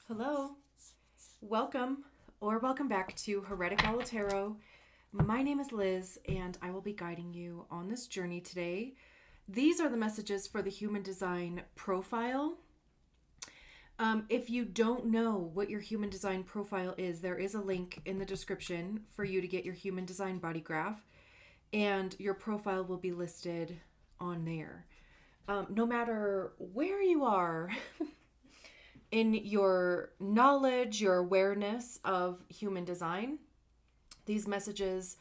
Hello, welcome back to Heretical Tarot. My name is Liz, and I will be guiding you on this journey today. These are the messages for the human design profile. If you don't know what your human design profile is, there is a link in the description for you to get your human design body graph, and your profile will be listed on there. No matter where you are in your knowledge, your awareness of human design, these messages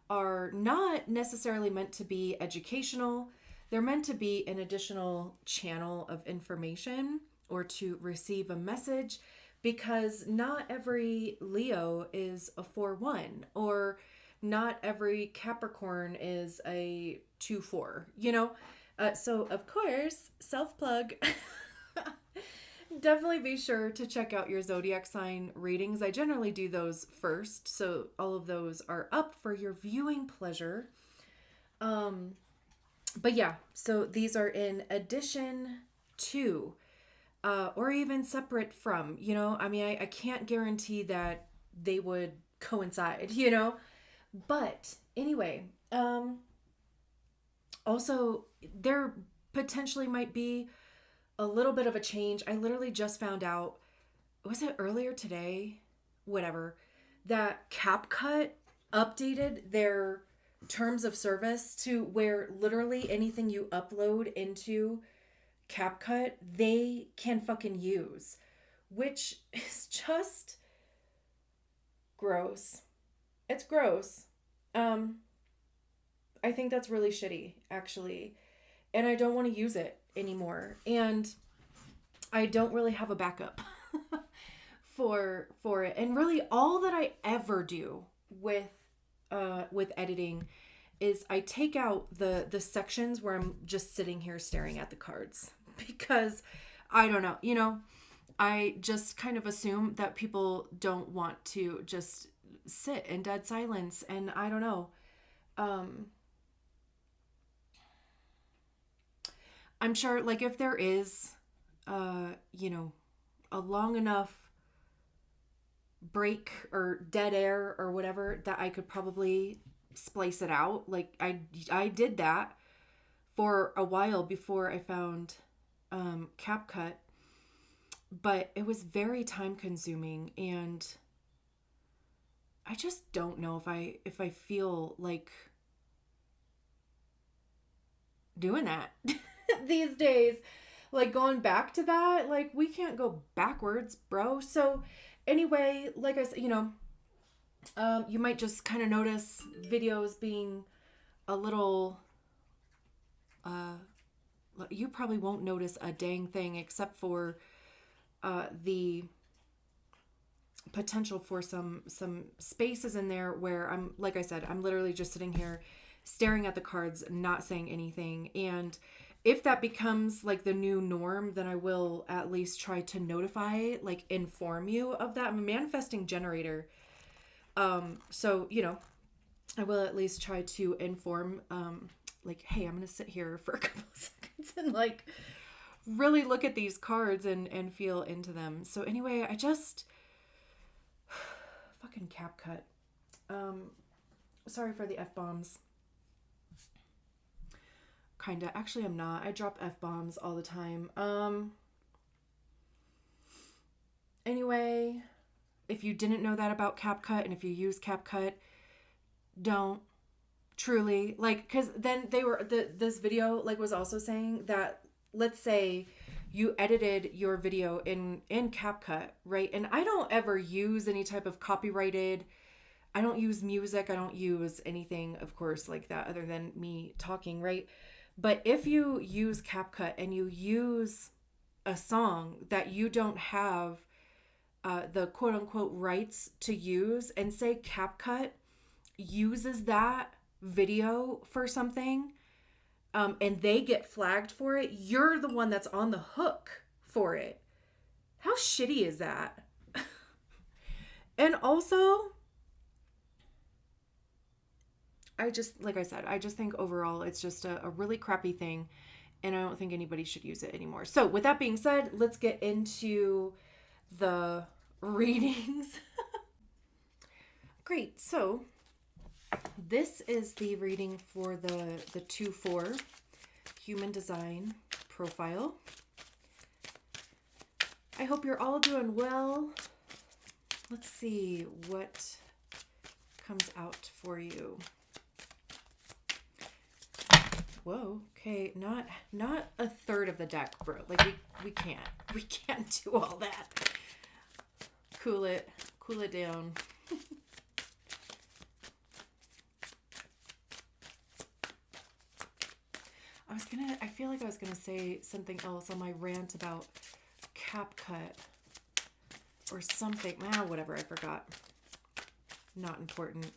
are not necessarily meant to be educational. They're meant to be an additional channel of information or to receive a message, because not every Leo is a 4-1, or not every Capricorn is a 2-4, So, of course, self plug. Definitely be sure to check out your zodiac sign readings. I generally do those first, so all of those are up for your viewing pleasure. But yeah, so these are in addition to, or even separate from, I can't guarantee that they would coincide, But anyway, also there potentially might be a little bit of a change. I literally just found out, was it earlier today? Whatever. That CapCut updated their terms of service to where literally anything you upload into CapCut, they can fucking use, which is just gross. It's gross. I think that's really shitty, actually. And I don't want to use it anymore. And I don't really have a backup for it. And really all that I ever do with editing is I take out the sections where I'm just sitting here staring at the cards, because I don't know, I just kind of assume that people don't want to just sit in dead silence, and I don't know. I'm sure, like, if there is, a long enough break or dead air or whatever, that I could probably splice it out. Like, I did that for a while before I found CapCut, but it was very time consuming, and I just don't know if I feel like doing that these days, like going back to that. Like, we can't go backwards, bro. So anyway, like I said, you might just kind of notice videos being a little, you probably won't notice a dang thing, except for the potential for some spaces in there where I'm, like I said, I'm literally just sitting here staring at the cards, not saying anything. And if that becomes like the new norm, then I will at least try to notify, like inform you of that. I'm a manifesting generator. So, I will at least try to inform, like, hey, I'm going to sit here for a couple of seconds and like really look at these cards and feel into them. So anyway, I just fucking CapCut. Sorry for the F-bombs. Kinda. Actually, I'm not. I drop F-bombs all the time. Anyway, if you didn't know that about CapCut, and if you use CapCut, don't. Truly. Like, because then this video, like, was also saying that, let's say you edited your video in CapCut, right? And I don't ever use any type of copyrighted, I don't use music, I don't use anything, of course, like that, other than me talking, right? But if you use CapCut and you use a song that you don't have the quote unquote rights to use, and say CapCut uses that video for something, and they get flagged for it, you're the one that's on the hook for it. How shitty is that? And also, I just, like I said, I just think overall it's just a really crappy thing, and I don't think anybody should use it anymore. So with that being said, let's get into the readings. Great. So this is the reading for the 2-4 human design profile. I hope you're all doing well. Let's see what comes out for you. Whoa, okay, not a third of the deck, bro. Like we can't do all that. Cool it down. I feel like I was gonna say something else on my rant about CapCut or something. Whatever, I forgot. Not important.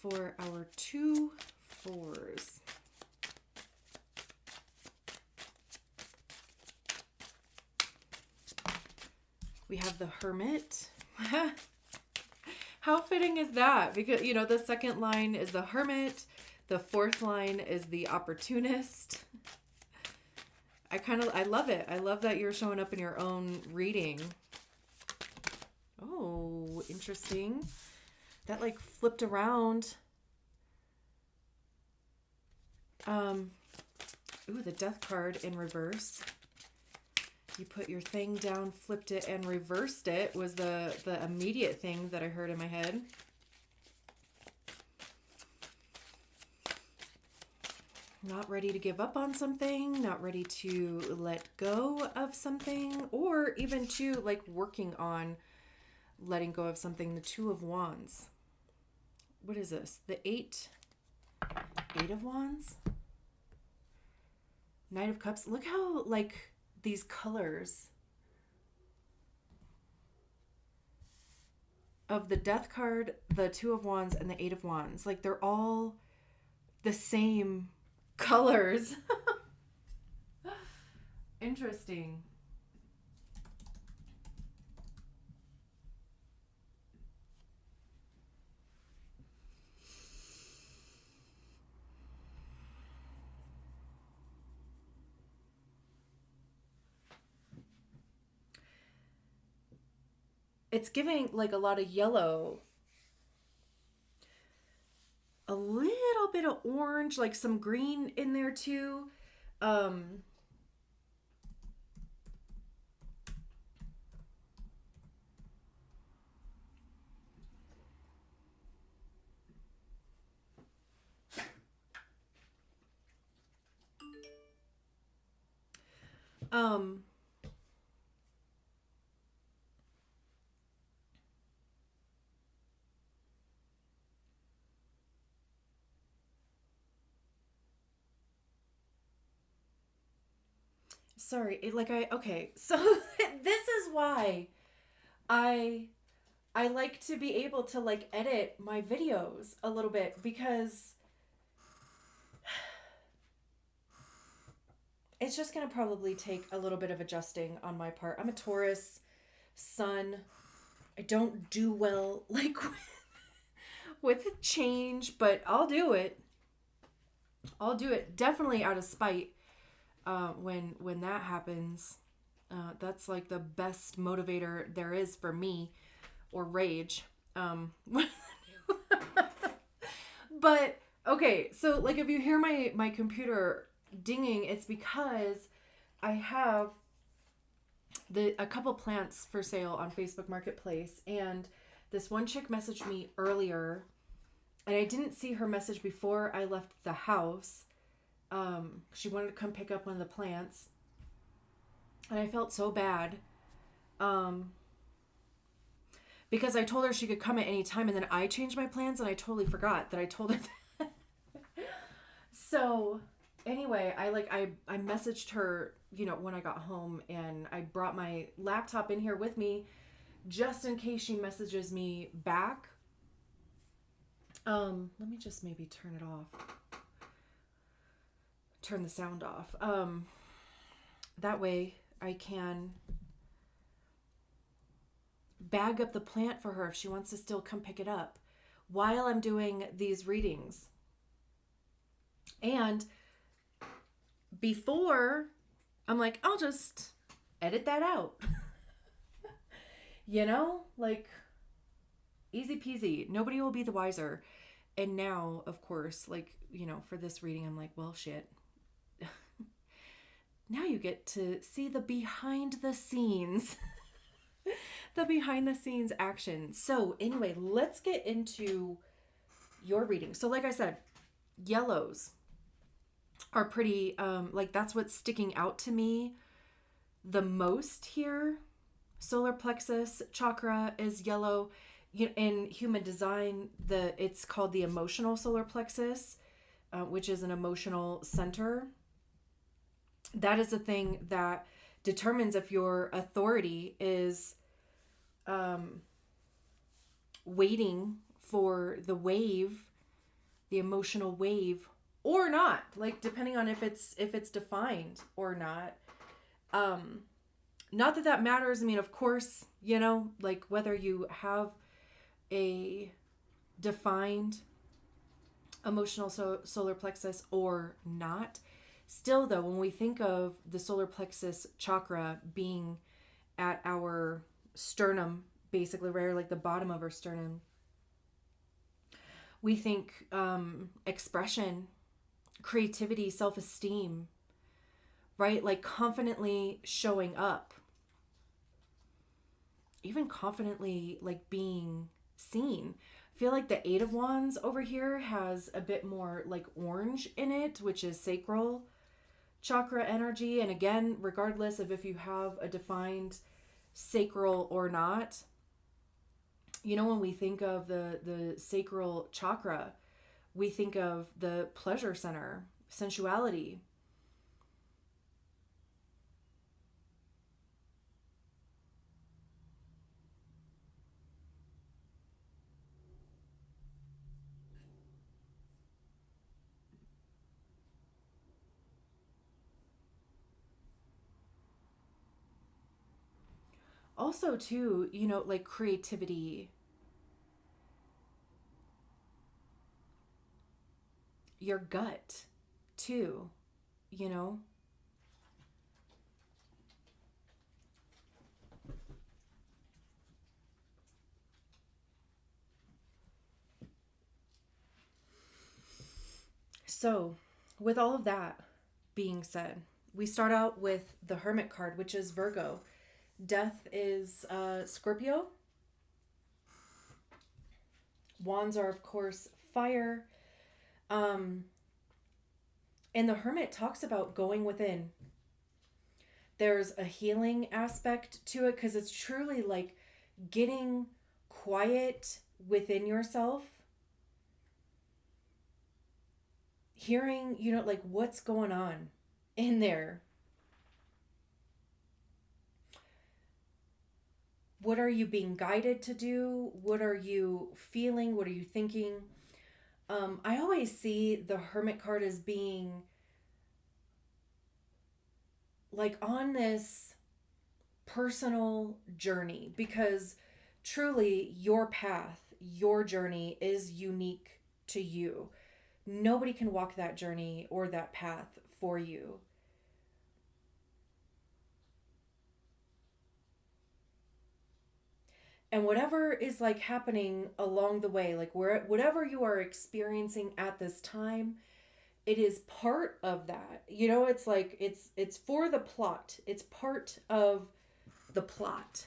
For our 2 4s. We have the Hermit. How fitting is that? Because, you know, the second line is the Hermit. The fourth line is the Opportunist. I love it. I love that you're showing up in your own reading. Oh, interesting. That like flipped around. Ooh, the Death card in reverse. You put your thing down, flipped it, and reversed it was the immediate thing that I heard in my head. Not ready to give up on something, not ready to let go of something, or even to like working on letting go of something. The 2 of Wands. What is this? The 8 of Wands? Knight of Cups. Look how like these colors of the Death card, the 2 of Wands, and the 8 of Wands. Like they're all the same colors. Interesting. It's giving like a lot of yellow, a little bit of orange, like some green in there too. Um, sorry, okay, so this is why I like to be able to like edit my videos a little bit, because it's just going to probably take a little bit of adjusting on my part. I'm a Taurus sun. I don't do well like with change, but I'll do it. Definitely out of spite. When that happens, that's like the best motivator there is for me, or rage. But okay, so like if you hear my computer dinging, it's because I have a couple plants for sale on Facebook Marketplace, and this one chick messaged me earlier, and I didn't see her message before I left the house. She wanted to come pick up one of the plants, and I felt so bad because I told her she could come at any time, and then I changed my plans, and I totally forgot that I told her that. So anyway, I messaged her, you know, when I got home, and I brought my laptop in here with me just in case she messages me back. Let me just maybe turn it off. Turn the sound off. That way I can bag up the plant for her if she wants to still come pick it up while I'm doing these readings. And before, I'm like, I'll just edit that out. Like easy peasy. Nobody will be the wiser. And now, of course, like, for this reading, I'm like, well, shit. Now you get to see the behind the scenes, the behind the scenes action. So anyway, let's get into your reading. So like I said, yellows are pretty, like that's what's sticking out to me the most here. Solar plexus chakra is yellow. In human design, it's called the emotional solar plexus, which is an emotional center. That is the thing that determines if your authority is waiting for the wave, the emotional wave, or not. Like depending on if it's defined or not. Not that matters. I mean, of course, like whether you have a defined emotional solar plexus or not. Still though, when we think of the solar plexus chakra being at our sternum, basically right, like the bottom of our sternum, we think expression, creativity, self-esteem, right? Like confidently showing up, even confidently like being seen. I feel like the Eight of Wands over here has a bit more like orange in it, which is sacral chakra energy. And again, regardless of if you have a defined sacral or not, when we think of the sacral chakra, we think of the pleasure center, sensuality. Also too, like creativity, your gut too, you know. So, with all of that being said, we start out with the Hermit card, which is Virgo. Death is Scorpio. Wands are, of course, fire. And the Hermit talks about going within. There's a healing aspect to it because it's truly like getting quiet within yourself, hearing, like what's going on in there. What are you being guided to do? What are you feeling? What are you thinking? I always see the Hermit card as being like on this personal journey, because truly your path, your journey is unique to you. Nobody can walk that journey or that path for you. And whatever is like happening along the way, like whatever you are experiencing at this time, it is part of that. It's like it's for the plot. It's part of the plot.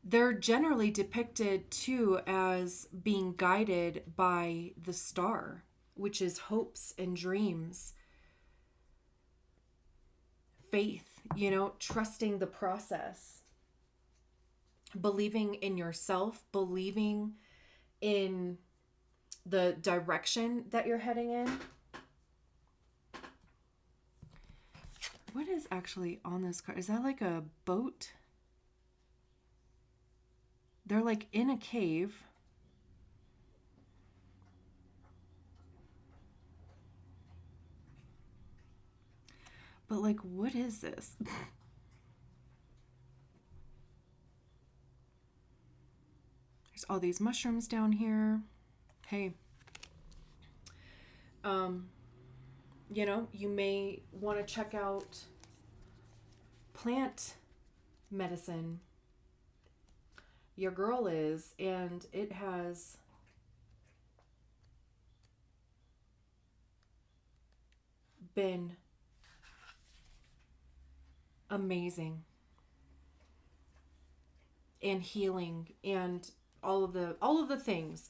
They're generally depicted too as being guided by the star, which is hopes and dreams, faith, trusting the process, believing in yourself, believing in the direction that you're heading in. What is actually on this card? Is that like a boat? They're like in a cave. But like, what is this? There's all these mushrooms down here. Hey, you may want to check out plant medicine. Your girl is, and it has been amazing and healing and all of the things.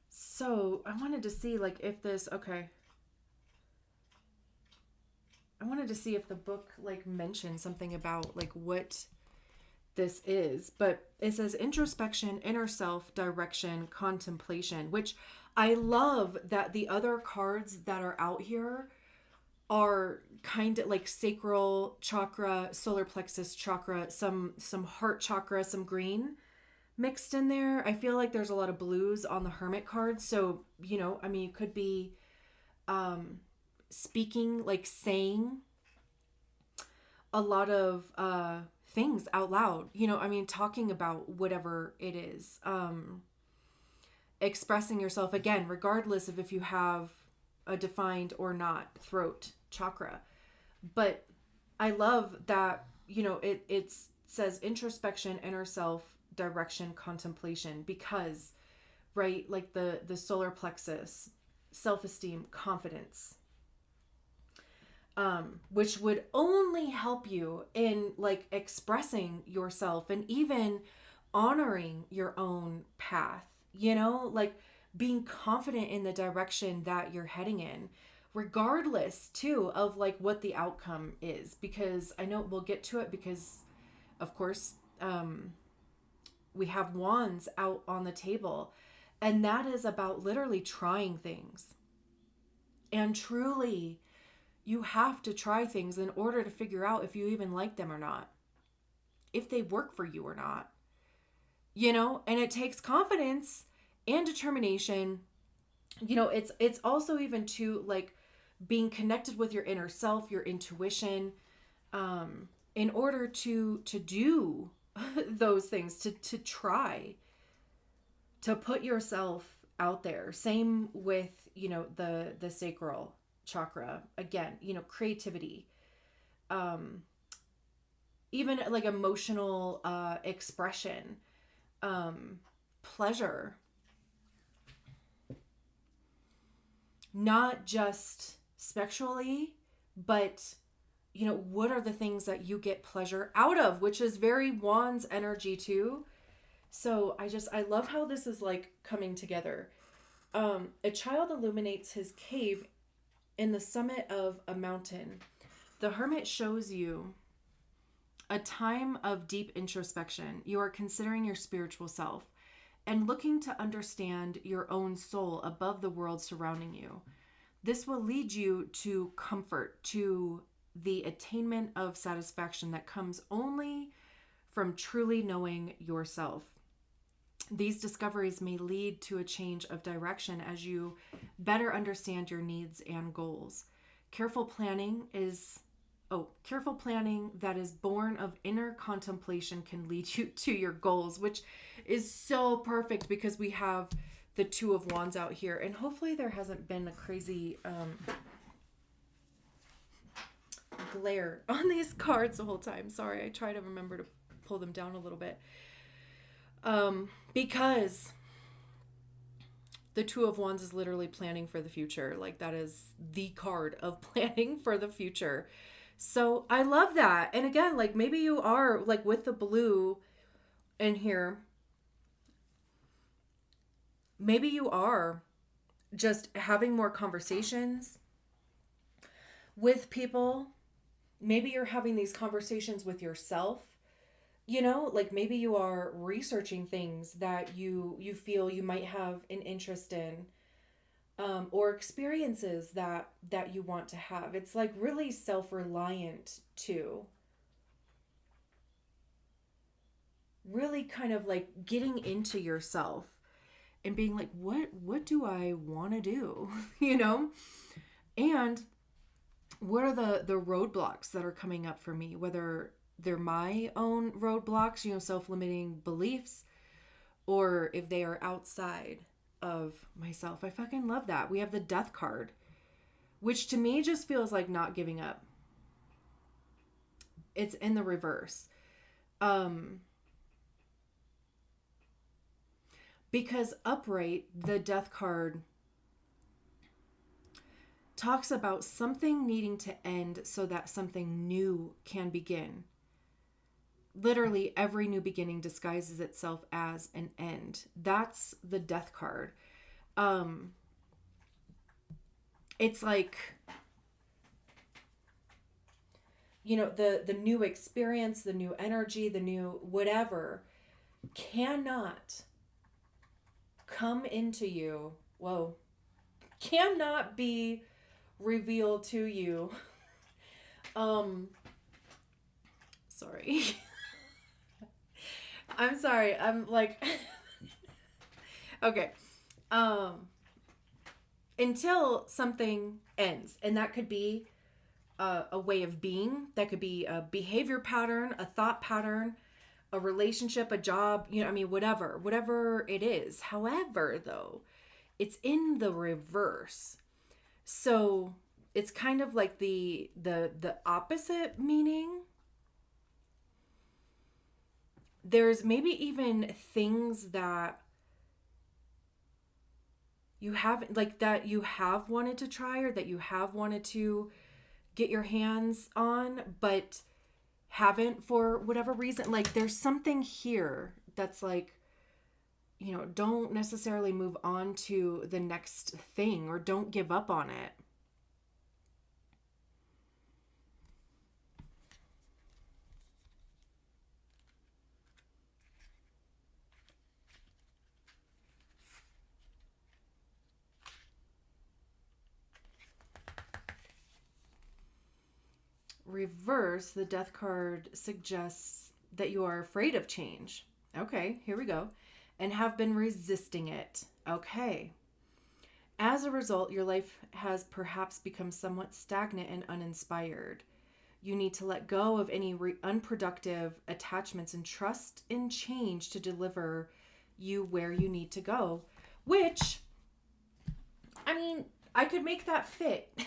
So I wanted to see like if this, okay. I wanted to see if the book like mentioned something about like what this is, but it says introspection, inner self, direction, contemplation, which I love that the other cards that are out here are kind of like sacral chakra, solar plexus chakra, some heart chakra, some green mixed in there. I feel like there's a lot of blues on the Hermit card. So, I mean, you could be speaking, like saying a lot of things out loud, I mean, talking about whatever it is, expressing yourself again, regardless of if you have a defined or not throat chakra. But I love that, it says introspection, inner self, direction, contemplation, because, right, like the solar plexus, self-esteem, confidence, which would only help you in like expressing yourself and even honoring your own path, like being confident in the direction that you're heading in, regardless too of like what the outcome is, because I know we'll get to it because of course, we have wands out on the table, and that is about literally trying things. And truly, you have to try things in order to figure out if you even like them or not, if they work for you or not, and it takes confidence and determination. It's also even to like being connected with your inner self, your intuition, in order to do those things, to try to put yourself out there. Same with, the sacral chakra, again, creativity, even like emotional expression, pleasure, not just sexually, but what are the things that you get pleasure out of, which is very wands energy too. So I love how this is like coming together. A child illuminates his cave in the summit of a mountain. The Hermit shows you a time of deep introspection. You are considering your spiritual self and looking to understand your own soul above the world surrounding you. This will lead you to comfort, to the attainment of satisfaction that comes only from truly knowing yourself. These discoveries may lead to a change of direction as you better understand your needs and goals. Careful planning that is born of inner contemplation can lead you to your goals, which is so perfect because we have the Two of Wands out here. And hopefully there hasn't been a crazy glare on these cards the whole time. Sorry, I try to remember to pull them down a little bit. Because the Two of Wands is literally planning for the future. Like that is the card of planning for the future. So I love that. And again, like maybe you are like with the blue in here, maybe you are just having more conversations with people. Maybe you're having these conversations with yourself. Like maybe you are researching things that you feel you might have an interest in, or experiences that you want to have. It's like really self-reliant too. Really kind of like getting into yourself and being like, what do I want to do? And what are the roadblocks that are coming up for me, whether they're my own roadblocks, self-limiting beliefs, or if they are outside of myself. I fucking love that. We have the death card, which to me just feels like not giving up. It's in the reverse. Because upright, the death card talks about something needing to end so that something new can begin. Literally, every new beginning disguises itself as an end. That's the death card. It's like, the new experience, the new energy, the new whatever cannot come into you. Whoa. Cannot be revealed to you. Sorry. I'm sorry. I'm like, okay. Until something ends. And that could be a way of being. That could be a behavior pattern, a thought pattern, a relationship, a job, whatever it is. However, though, it's in the reverse. So it's kind of like the opposite meaning. There's maybe even things that you haven't, like, that you have wanted to try, or that you have wanted to get your hands on, but haven't for whatever reason. Like, there's something here that's like, don't necessarily move on to the next thing, or don't give up on it. Reverse, the death card suggests that you are afraid of change. Okay, here we go. And have been resisting it. Okay. As a result, your life has perhaps become somewhat stagnant and uninspired. You need to let go of any unproductive attachments and trust in change to deliver you where you need to go. Which, I mean, I could make that fit.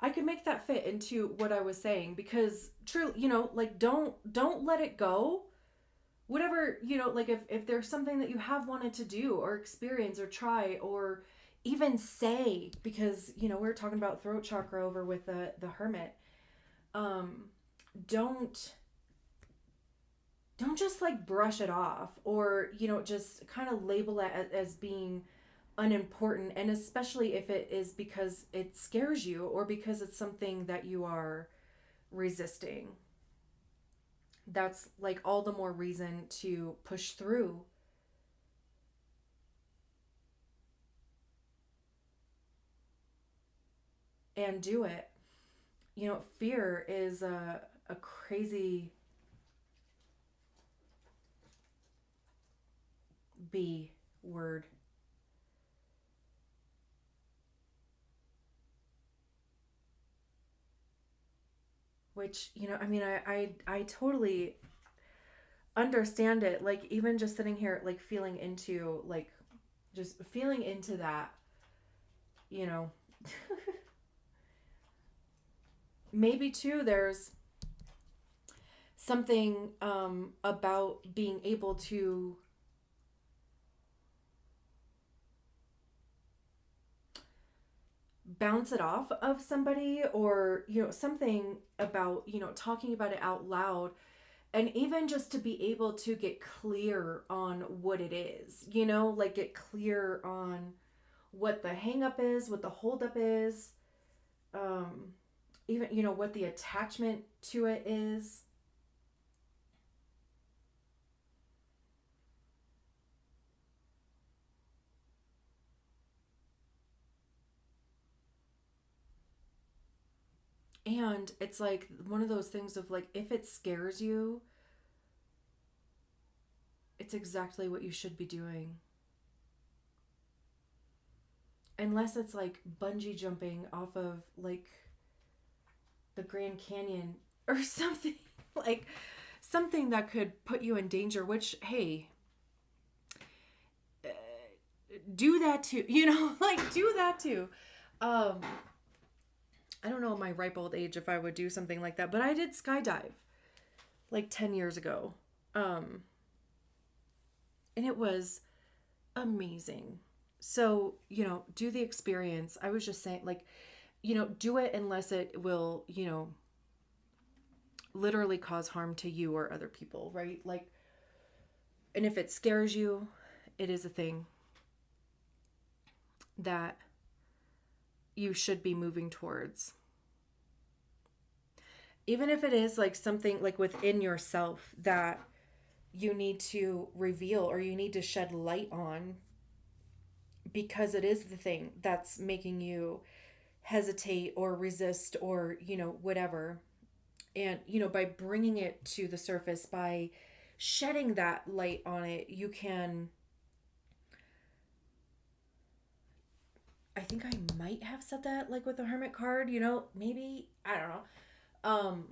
I could make that fit into what I was saying, because true, like, don't let it go. Whatever, like, if there's something that you have wanted to do or experience or try or even say, because, we were talking about throat chakra over with the Hermit. Don't just like brush it off, or, just kind of label it as being unimportant, and especially if it is because it scares you, or because it's something that you are resisting. That's like all the more reason to push through. And do it. Fear is a crazy B word. Which, I totally understand it. Like, even just sitting here, like, feeling into that, maybe too, there's something about being able to bounce it off of somebody, or something about talking about it out loud, and even just to be able to get clear on what it is, like, get clear on what the hang up is, what the hold up is, even what the attachment to it is. And it's like one of those things of, like, if it scares you, it's exactly what you should be doing. Unless it's like bungee jumping off of, like, the Grand Canyon, or something like something that could put you in danger, which, hey, do that too, like do that too. I don't know at my ripe old age if I would do something like that, but I did skydive like 10 years ago. And it was amazing. So, do the experience. I was just saying, like, do it unless it will, literally cause harm to you or other people, right? Like, and if it scares you, it is a thing that you should be moving towards. Even if it is like something like within yourself that you need to reveal or you need to shed light on, because it is the thing that's making you hesitate or resist or, whatever. And, by bringing it to the surface, by shedding that light on it, you can. I think I might have said that like with the Hermit card, maybe, I don't know.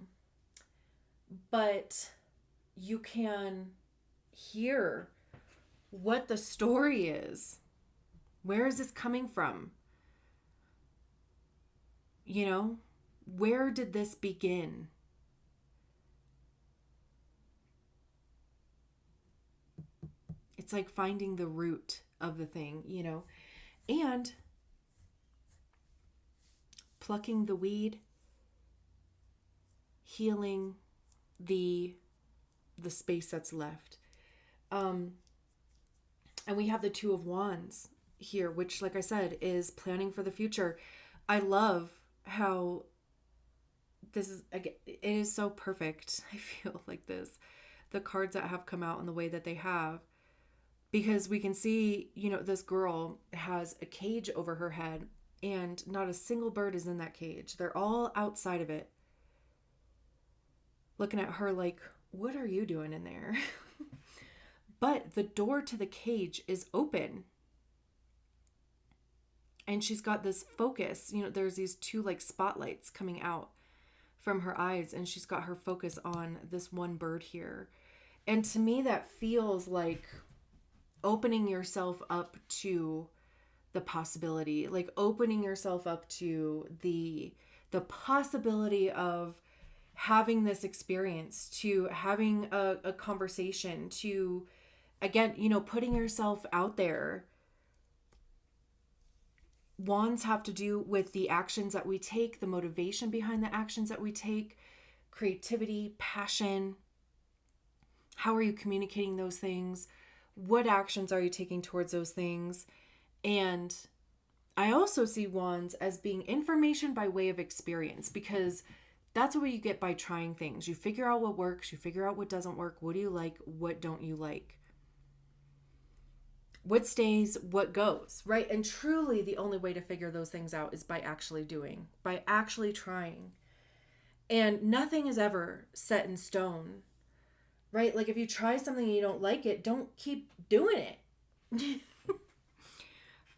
But you can hear what the story is. Where is this coming from? Where did this begin? It's like finding the root of the thing, and plucking the weed, healing the space that's left. And we have the Two of Wands here, which, like I said, is planning for the future. I love how this is, again, it is so perfect. I feel like the cards that have come out in the way that they have, because we can see, this girl has a cage over her head and not a single bird is in that cage. They're all outside of it, looking at her like, what are you doing in there? But the door to the cage is open. And she's got this focus. There's these two like spotlights coming out from her eyes, and she's got her focus on this one bird here. And to me, that feels like opening yourself up to the possibility, like opening yourself up to the possibility of having this experience, to having a conversation, to, again, putting yourself out there. Wands have to do with the actions that we take, the motivation behind the actions that we take, creativity, passion. How are you communicating those things? What actions are you taking towards those things? And I also see wands as being information by way of experience, because that's what you get by trying things. You figure out what works, you figure out what doesn't work. What do you like? What don't you like? What stays, what goes, right? And truly the only way to figure those things out is by actually doing, by actually trying. And nothing is ever set in stone, right? Like if you try something and you don't like it, don't keep doing it.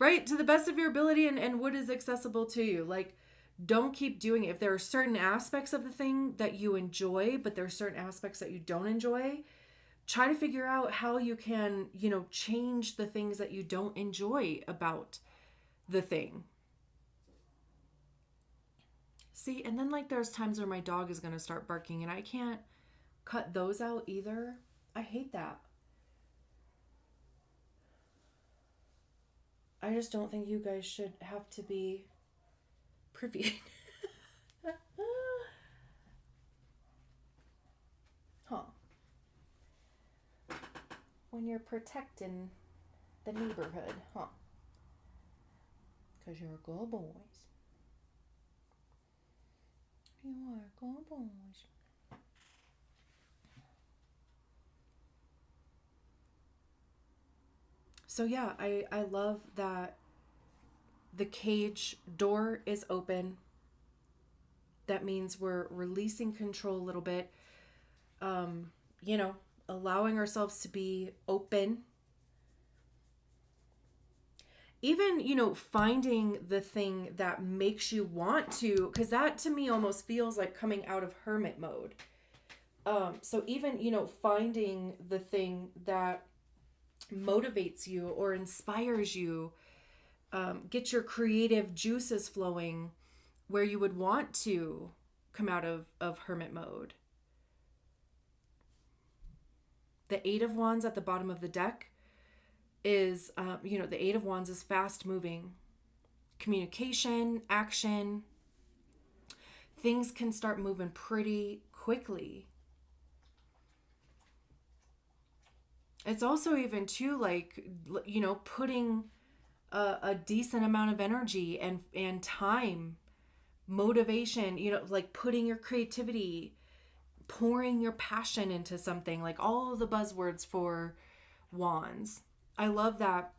Right? To the best of your ability and what is accessible to you. Like, don't keep doing it. If there are certain aspects of the thing that you enjoy, but there are certain aspects that you don't enjoy, try to figure out how you can, change the things that you don't enjoy about the thing. See, and then like there's times where my dog is going to start barking and I can't cut those out either. I hate that. I just don't think you guys should have to be privy. Huh. When you're protecting the neighborhood, huh? Because you're good boys. You are good boys. So yeah, I love that the cage door is open. That means we're releasing control a little bit. Allowing ourselves to be open. even, finding the thing that makes you want to, because that to me almost feels like coming out of hermit mode. So even, finding the thing that motivates you or inspires you, get your creative juices flowing where you would want to come out of hermit mode. The Eight of Wands at the bottom of the deck is, the Eight of Wands is fast moving. Communication, action. Things can start moving pretty quickly. It's also even too, like, putting a decent amount of energy and time, motivation, like putting your creativity, pouring your passion into something, like all of the buzzwords for wands. I love that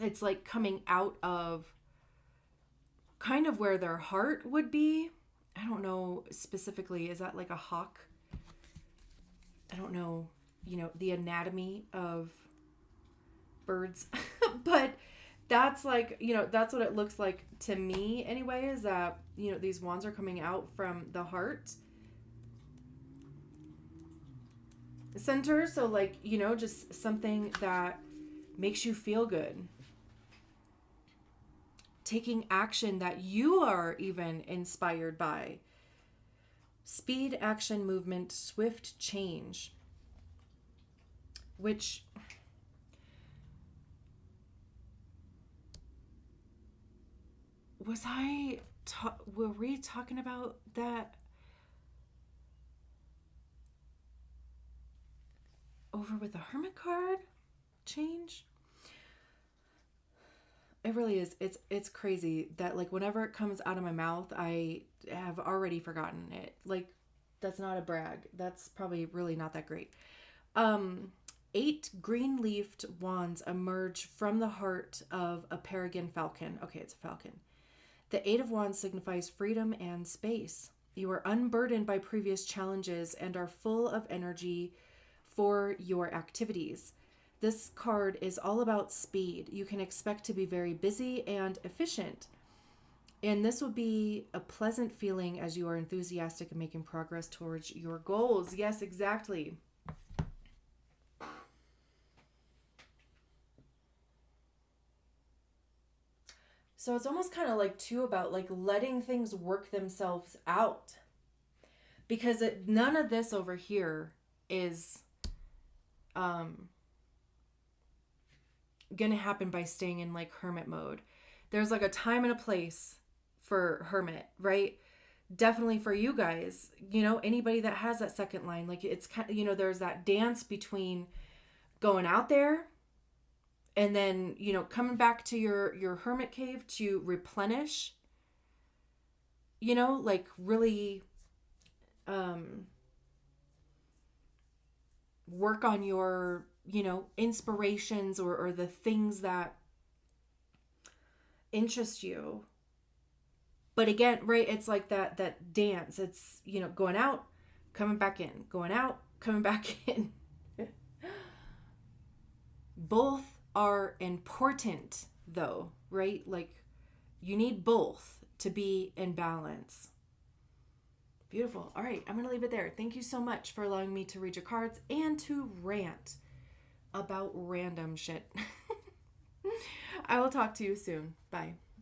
it's like coming out of kind of where their heart would be. I don't know specifically, is that like a hawk? I don't know, the anatomy of birds, but that's like, that's what it looks like to me anyway, is that, these wands are coming out from the heart center. So like, just something that makes you feel good. Taking action that you are even inspired by. Speed, action, movement, swift change. Which, were we talking about that over with the Hermit card? Change? It really is. It's crazy that, like, whenever it comes out of my mouth, I have already forgotten it. Like, that's not a brag. That's probably really not that great. 8 green-leafed wands emerge from the heart of a peregrine falcon. Okay, it's a falcon. The 8 of Wands signifies freedom and space. You are unburdened by previous challenges and are full of energy for your activities. This card is all about speed. You can expect to be very busy and efficient. And this will be a pleasant feeling as you are enthusiastic in making progress towards your goals. Yes, exactly. So it's almost kind of like too about like letting things work themselves out, because none of this over here is gonna happen by staying in like hermit mode. There's like a time and a place for hermit, right? Definitely for you guys, anybody that has that second line, like it's kind of, there's that dance between going out there and then, coming back to your hermit cave to replenish, like really work on your, inspirations or the things that interest you. But again, right, it's like that dance. It's, going out, coming back in, going out, coming back in. Both are important though, right? Like you need both to be in balance. Beautiful. All right, I'm going to leave it there. Thank you so much for allowing me to read your cards and to rant about random shit. I will talk to you soon. Bye.